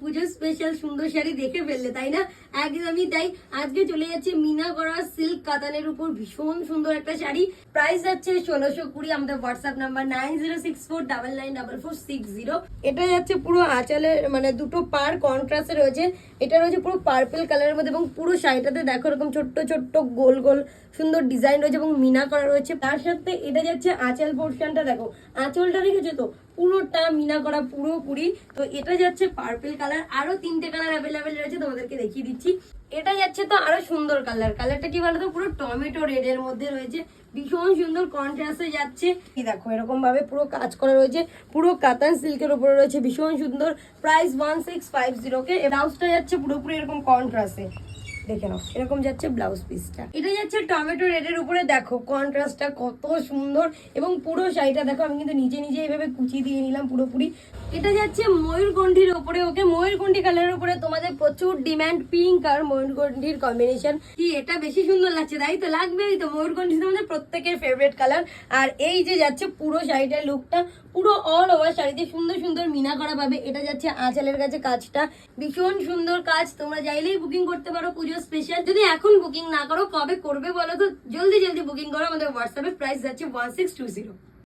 পুজো special সুন্দর শাড়ি দেখে ফেললে তাই না? একদমই তাই। আজকে চলে যাচ্ছে মিনা করা সিল্ক কাতানের উপর ভীষণ সুন্দর একটা শাড়ি। প্রাইস যাচ্ছে 1620। আমাদের হোয়াটসঅ্যাপ নাম্বার 9064994460। এটা যাচ্ছে পুরো আঁচলের মানে দুটো পার কন্ট্রাস্টে রয়েছে। এটা রয়েছে পুরো পার্পল কালারের মধ্যে এবং পুরো শাড়িটাতে দেখো এরকম ছোট্ট ছোট্ট গোল গোল সুন্দর ডিজাইন রয়েছে এবং মিনা করা রয়েছে। তার সাথে এটা যাচ্ছে আঁচল পোর্শনটা, দেখো আঁচলটা দেখেছো তো পুরোটা মিনা করা পুরোপুরি। তো এটা যাচ্ছে পার্পল কালার, আরো 3টে কালার অ্যাভেলেবেল রয়েছে, তোমাদেরকে দেখিয়ে দিচ্ছি। এটা যাচ্ছে তো আরো সুন্দর কালার, কালারটা কি বলতো পুরো টমেটো রেড এর মধ্যে রয়েছে, ভীষণ সুন্দর কন্ট্রাস্টে যাচ্ছে। এই দেখো এরকম ভাবে পুরো কাজ করা রয়েছে, পুরো কাতান সিল্কের উপরে রয়েছে, ভীষণ সুন্দর। প্রাইস 1650 কে। ব্লাউজটা যাচ্ছে পুরোপুরি এরকম কন্ট্রাস্টে, দেখে নাও এরকম যাচ্ছে ব্লাউজ পিসটা। এটা যাচ্ছে টমেটো রেডের উপরে, দেখো কন্ট্রাস্টটা কত সুন্দর এবং পুরো শাড়িটা দেখো আমি কিন্তু নিজে নিজে এইভাবে কুচি দিয়ে নিলাম পুরোপুরি। এটা যাচ্ছে ময়ূরকণ্ঠীর উপরে, ওকে ময়ূরকণ্ঠী কালারের উপরে তোমাদের প্রচুর ডিমান্ড, পিঙ্ক আর ময়ূরকণ্ঠীর কম্বিনেশন। কি এটা বেশি সুন্দর লাগছে, তাই তো? লাগবেই তো, ময়ূরকণ্ঠী তোমাদের প্রত্যেকের ফেভারিট কালার। আর এই যে যাচ্ছে পুরো শাড়িটার লুকটা, পুরো অল ওভার শাড়িতে সুন্দর সুন্দর মিনা করা পাবে। এটা যাচ্ছে আঁচলের কাছে কাজটা, ভীষণ সুন্দর কাজ। তোমরা চাইলেই বুকিং করতে পারো পুজো স্পেশাল। যদি এখন বুকিং না করো কবে করবে বলো তো? জলদি জলদি বুকিং করো আমাদের হোয়াটসঅ্যাপে। প্রাইস যাচ্ছে 1620।